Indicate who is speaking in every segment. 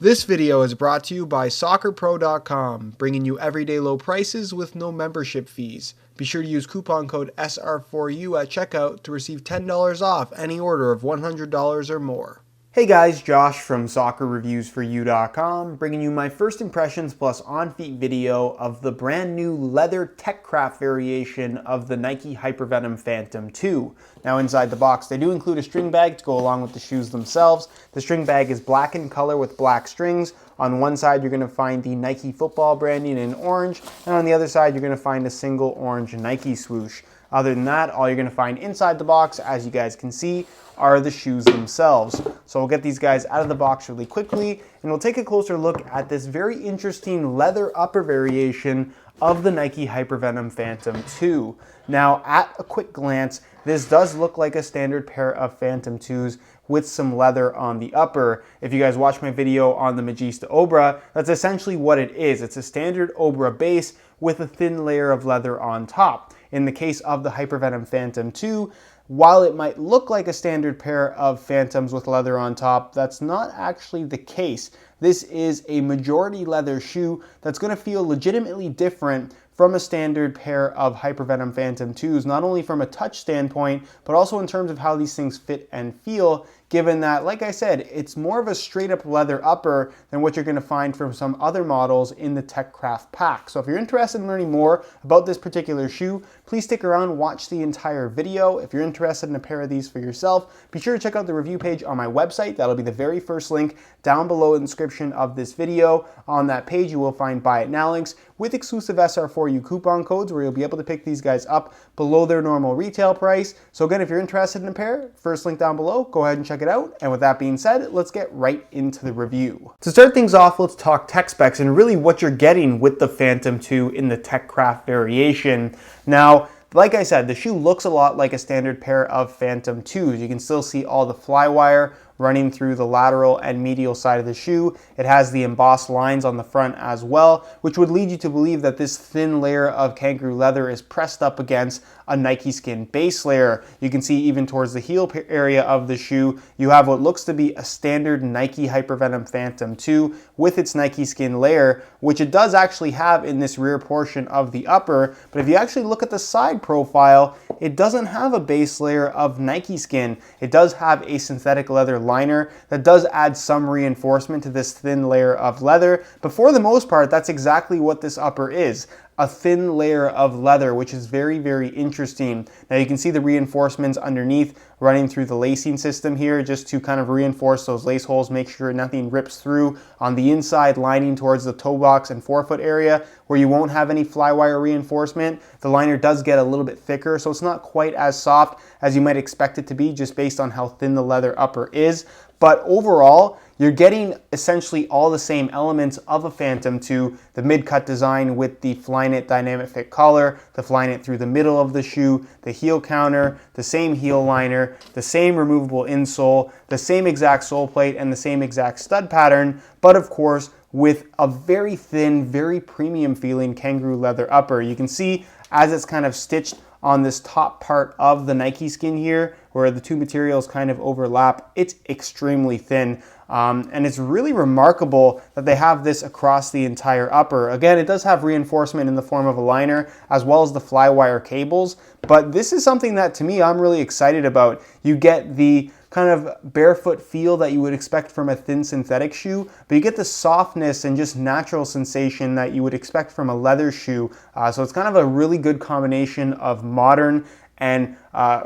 Speaker 1: This video is brought to you by SoccerPro.com, bringing you everyday low prices with no membership fees. Be sure to use coupon code SR4U at checkout to receive $10 off any order of $100 or more. Hey guys, Josh from SoccerReviewsForYou.com, bringing you my first impressions plus on-feet video of the brand new leather TechCraft variation of the Nike Hypervenom Phantom 2. Now inside the box, they do include a string bag to go along with the shoes themselves. The string bag is black in color with black strings. On one side, you're going to find the Nike football branding in orange, and on the other side, you're going to find a single orange Nike swoosh. Other than that, all you're going to find inside the box, as you guys can see, are the shoes themselves. So we'll get these guys out of the box really quickly, and we'll take a closer look at this very interesting leather upper variation of the Nike Hypervenom Phantom 2. Now, at a quick glance, this does look like a standard pair of Phantom 2s with some leather on the upper. If you guys watch my video on the Magista Obra, that's essentially what it is. It's a standard Obra base with a thin layer of leather on top. In the case of the Hypervenom Phantom 2, while it might look like a standard pair of Phantoms with leather on top, that's not actually the case. This is a majority leather shoe that's going to feel legitimately different from a standard pair of Hypervenom Phantom 2s, not only from a touch standpoint, but also in terms of how these things fit and feel, given that, like I said, it's more of a straight up leather upper than what you're going to find from some other models in the TechCraft pack. So if you're interested in learning more about this particular shoe, please stick around, watch the entire video. If you're interested in a pair of these for yourself, be sure to check out the review page on my website. That'll be the very first link down below in the description of this video. On that page, you will find Buy It Now links with exclusive SR4U coupon codes where you'll be able to pick these guys up below their normal retail price. So again, if you're interested in a pair, first link down below, go ahead and check it out. And with that being said, let's get right into the review. To start things off, let's talk tech specs and really what you're getting with the Phantom 2 in the TechCraft variation. Now, like I said, the shoe looks a lot like a standard pair of Phantom 2s. You can still see all the flywire running through the lateral and medial side of the shoe. It has the embossed lines on the front as well, which would lead you to believe that this thin layer of kangaroo leather is pressed up against a Nike Skin base layer. You can see even towards the heel area of the shoe, you have what looks to be a standard Nike Hypervenom Phantom 2 with its Nike Skin layer, which it does actually have in this rear portion of the upper. But if you actually look at the side profile, it doesn't have a base layer of Nike Skin. It does have a synthetic leather liner that does add some reinforcement to this thin layer of leather, but for the most part, that's exactly what this upper is. A thin layer of leather, which is very, very interesting. Now you can see the reinforcements underneath running through the lacing system here just to kind of reinforce those lace holes, make sure nothing rips through. On the inside lining towards the toe box and forefoot area where you won't have any flywire reinforcement, the liner does get a little bit thicker, so it's not quite as soft as you might expect it to be just based on how thin the leather upper is. But overall, you're getting essentially all the same elements of a Phantom 2, the mid-cut design with the Flyknit dynamic fit collar, the Flyknit through the middle of the shoe, the heel counter, the same heel liner, the same removable insole, the same exact sole plate, and the same exact stud pattern, but of course, with a very thin, very premium feeling kangaroo leather upper. You can see as it's kind of stitched on this top part of the Nike Skin here, where the two materials kind of overlap, it's extremely thin. And it's really remarkable that they have this across the entire upper. Again, it does have reinforcement in the form of a liner as well as the flywire cables, but this is something that to me I'm really excited about. You get the kind of barefoot feel that you would expect from a thin synthetic shoe, but you get the softness and just natural sensation that you would expect from a leather shoe. So it's kind of a really good combination of modern and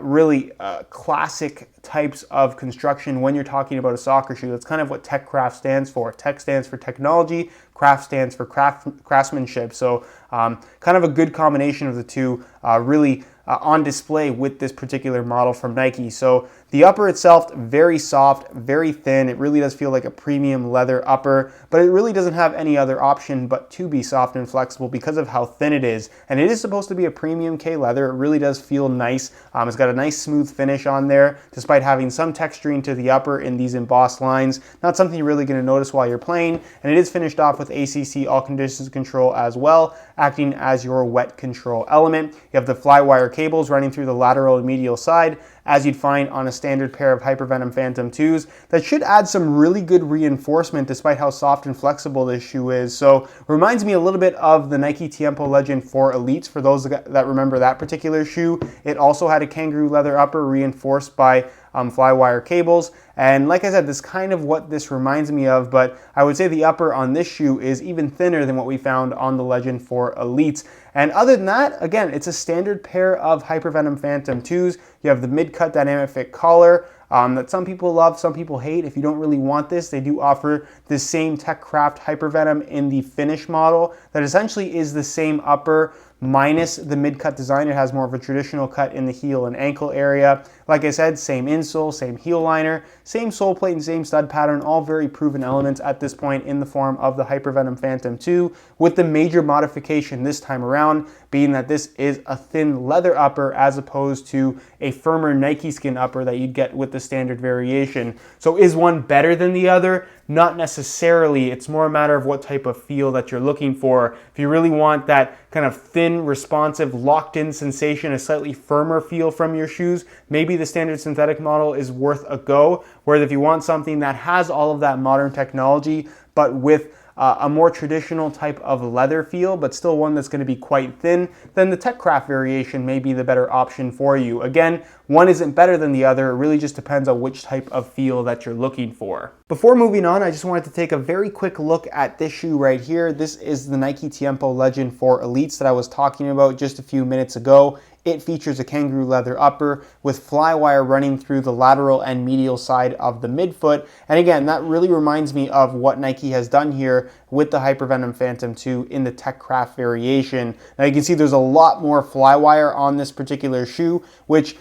Speaker 1: really classic types of construction when you're talking about a soccer shoe. That's kind of what TechCraft stands for. Tech stands for technology, craft stands for craftsmanship. So kind of a good combination of the two, really on display with this particular model from Nike. So the upper itself, very soft, very thin. It really does feel like a premium leather upper, but it really doesn't have any other option but to be soft and flexible because of how thin it is. And it is supposed to be a premium K leather. It really does feel nice. It's got a nice smooth finish on there, despite having some texturing to the upper in these embossed lines. Not something you're really going to notice while you're playing. And it is finished off with ACC all conditions control as well, acting as your wet control element. You have the flywire cables running through the lateral and medial side, as you'd find on a standard pair of Hypervenom Phantom 2s. That should add some really good reinforcement despite how soft and flexible this shoe is. So reminds me a little bit of the Nike Tiempo Legend 4 Elites, for those that remember that particular shoe. It also had a kangaroo leather upper reinforced by flywire cables, and like I said, this is kind of what this reminds me of, but I would say the upper on this shoe is even thinner than what we found on the Legend 4 Elites. And other than that, again, it's a standard pair of Hypervenom Phantom 2s. You have the mid-cut dynamic fit collar that some people love, some people hate. If you don't really want this, they do offer the same TechCraft Hypervenom in the finish model that essentially is the same upper minus the mid-cut design. It has more of a traditional cut in the heel and ankle area. Like I said, same insole, same heel liner, same sole plate and same stud pattern, all very proven elements at this point in the form of the Hypervenom Phantom 2, with the major modification this time around being that this is a thin leather upper as opposed to a firmer Nike skin upper that you'd get with the standard variation. So is one better than the other? Not necessarily. It's more a matter of what type of feel that you're looking for. If you really want that kind of thin, responsive, locked-in sensation, a slightly firmer feel from your shoes, maybe the standard synthetic model is worth a go. Whereas if you want something that has all of that modern technology, but with a more traditional type of leather feel, but still one that's going to be quite thin, then the TechCraft variation may be the better option for you. Again, one isn't better than the other. It really just depends on which type of feel that you're looking for. Before moving on, I just wanted to take a very quick look at this shoe right here. This is the Nike Tiempo Legend 4 Elites that I was talking about just a few minutes ago. It features a kangaroo leather upper with flywire running through the lateral and medial side of the midfoot. And again, that really reminds me of what Nike has done here with the Hypervenom Phantom 2 in the TechCraft variation. Now you can see there's a lot more flywire on this particular shoe, which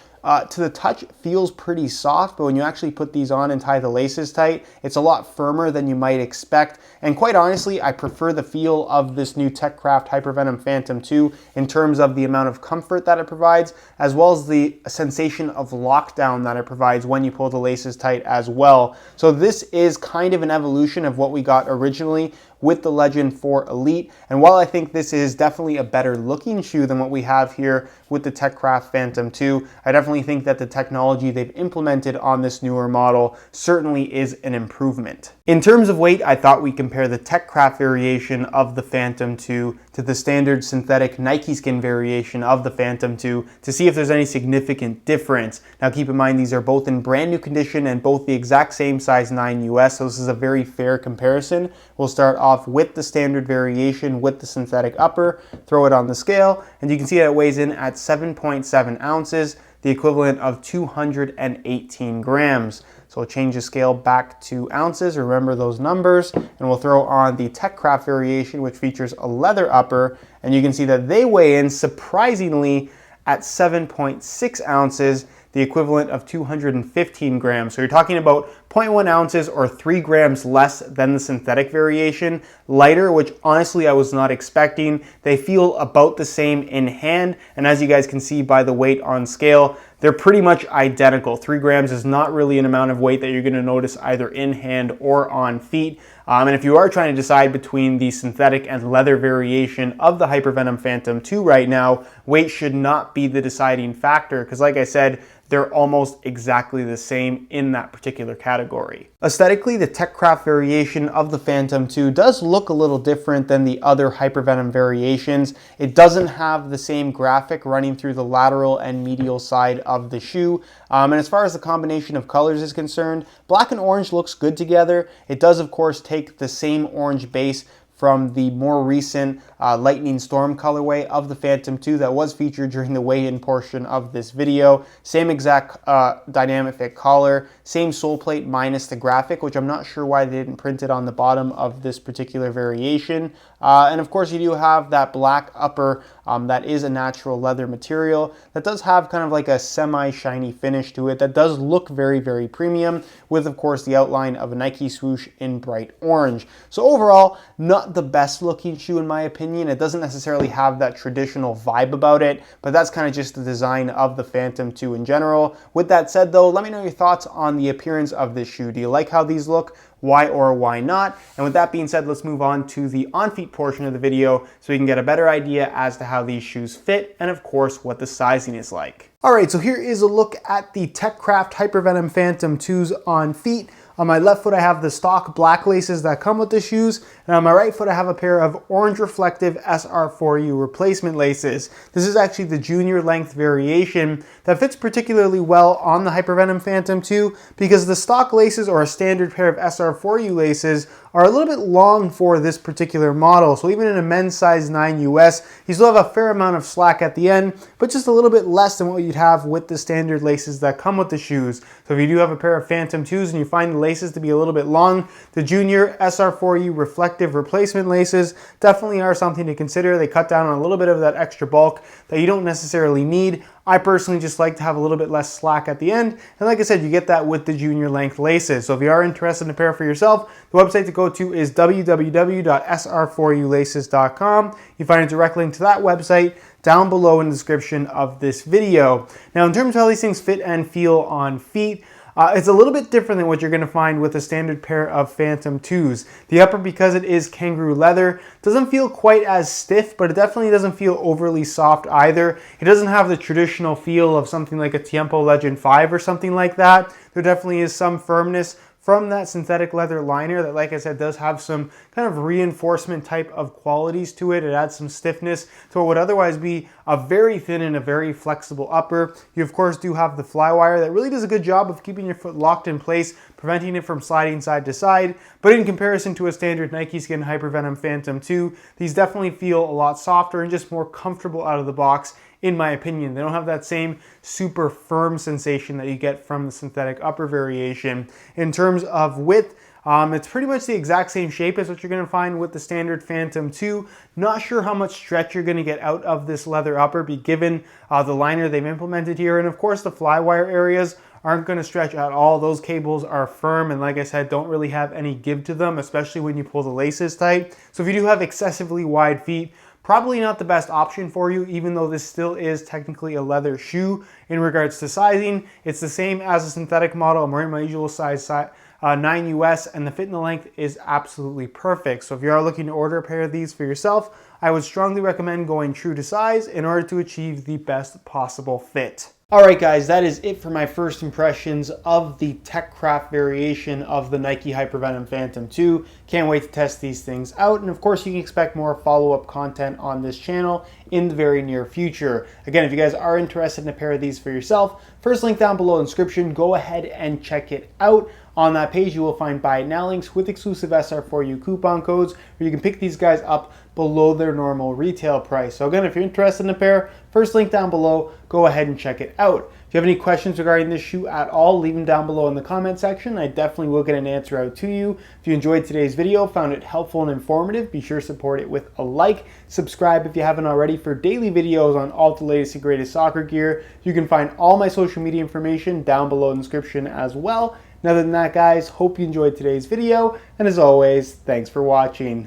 Speaker 1: to the touch feels pretty soft, but when you actually put these on and tie the laces tight, it's a lot firmer than you might expect. And quite honestly, I prefer the feel of this new TechCraft Hypervenom Phantom 2 in terms of the amount of comfort that it provides, as well as the sensation of lockdown that it provides when you pull the laces tight as well. So this is kind of an evolution of what we got originally with the Legend 4 Elite. And while I think this is definitely a better looking shoe than what we have here with the TechCraft Phantom 2, I definitely think that the technology they've implemented on this newer model certainly is an improvement. In terms of weight, I thought we'd compare the TechCraft variation of the Phantom 2 to the standard synthetic Nike skin variation of the Phantom 2 to see if there's any significant difference. Now keep in mind, these are both in brand new condition and both the exact same size 9 US, so this is a very fair comparison. We'll start off with the standard variation with the synthetic upper, throw it on the scale, and you can see that it weighs in at 7.7 ounces, the equivalent of 218 grams. So we'll change the scale back to ounces, remember those numbers, and we'll throw on the TechCraft variation, which features a leather upper, and you can see that they weigh in surprisingly at 7.6 ounces, the equivalent of 215 grams. So you're talking about 0.1 ounces or 3 grams less than the synthetic variation. Lighter, which honestly I was not expecting. They feel about the same in hand, and as you guys can see by the weight on scale, they're pretty much identical. 3 grams is not really an amount of weight that you're going to notice either in hand or on feet. And if you are trying to decide between the synthetic and leather variation of the Hypervenom Phantom 2 right now, weight should not be the deciding factor, because like I said, they're almost exactly the same in that particular category. Aesthetically, the TechCraft variation of the Phantom 2 does look a little different than the other Hypervenom variations. It doesn't have the same graphic running through the lateral and medial side of the shoe. And as far as the combination of colors is concerned, black and orange looks good together. It does, of course, take the same orange base from the more recent Lightning Storm colorway of the Phantom 2 that was featured during the weigh-in portion of this video. Same exact dynamic fit collar, same sole plate minus the graphic, which I'm not sure why they didn't print it on the bottom of this particular variation. And of course you do have that black upper that is a natural leather material that does have kind of like a semi-shiny finish to it that does look very, very premium, with of course the outline of a Nike swoosh in bright orange. So overall, not the best looking shoe in my opinion. It doesn't necessarily have that traditional vibe about it, but that's kind of just the design of the Phantom 2 in general. With that said though, let me know your thoughts on the appearance of this shoe. Do you like how these look? Why or why not? And with that being said, let's move on to the on-feet portion of the video so we can get a better idea as to how these shoes fit and of course what the sizing is like. Alright, so here is a look at the TechCraft Hypervenom Phantom 2s on feet. On my left foot I have the stock black laces that come with the shoes, and on my right foot I have a pair of orange reflective SR4U replacement laces. This is actually the junior length variation that fits particularly well on the Hypervenom Phantom 2 because the stock laces, or a standard pair of SR4U laces, are a little bit long for this particular model. So even in a men's size 9 US, you still have a fair amount of slack at the end, but just a little bit less than what you'd have with the standard laces that come with the shoes. So if you do have a pair of Phantom 2s and you find the laces to be a little bit long, the junior SR4U reflective replacement laces definitely are something to consider. They cut down on a little bit of that extra bulk that you don't necessarily need. I personally just like to have a little bit less slack at the end, and like I said, you get that with the junior length laces. So if you are interested in a pair for yourself, the website to go to is www.sr4ulaces.com. You find a direct link to that website down below in the description of this video. Now, in terms of how these things fit and feel on feet, it's a little bit different than what you're going to find with a standard pair of Phantom 2s. The upper, because it is kangaroo leather, doesn't feel quite as stiff, but it definitely doesn't feel overly soft either. It doesn't have the traditional feel of something like a Tiempo Legend 5 or something like that. There definitely is some firmness from that synthetic leather liner that, like I said, does have some kind of reinforcement type of qualities to it. It adds some stiffness to what would otherwise be a very thin and a very flexible upper. You of course do have the fly wire that really does a good job of keeping your foot locked in place, preventing it from sliding side to side. But in comparison to a standard Nike Skin Hypervenom Phantom 2, these definitely feel a lot softer and just more comfortable out of the box, in my opinion. They don't have that same super firm sensation that you get from the synthetic upper variation. In terms of width, it's pretty much the exact same shape as what you're going to find with the standard Phantom 2. Not sure how much stretch you're going to get out of this leather upper, given the liner they've implemented here. And of course, the fly wire areas aren't going to stretch at all. Those cables are firm and, like I said, don't really have any give to them, especially when you pull the laces tight. So if you do have excessively wide feet, probably not the best option for you, even though this still is technically a leather shoe. In regards to sizing, it's the same as a synthetic model. I'm wearing my usual size 9 US, and the fit and the length is absolutely perfect. So if you are looking to order a pair of these for yourself, I would strongly recommend going true to size in order to achieve the best possible fit. Alright guys, that is it for my first impressions of the TechCraft variation of the Nike Hypervenom Phantom 2. Can't wait to test these things out, and of course you can expect more follow-up content on this channel in the very near future. Again, if you guys are interested in a pair of these for yourself, first link down below in the description, go ahead and check it out. On that page you will find buy it now links with exclusive SR4U coupon codes where you can pick these guys up below their normal retail price. So again, if you're interested in a pair, first link down below, go ahead and check it out. If you have any questions regarding this shoe at all, leave them down below in the comment section. I definitely will get an answer out to you. If you enjoyed today's video, found it helpful and informative, be sure to support it with a like. Subscribe if you haven't already for daily videos on all the latest and greatest soccer gear. You can find all my social media information down below in the description as well. And other than that, guys, hope you enjoyed today's video, and as always, thanks for watching.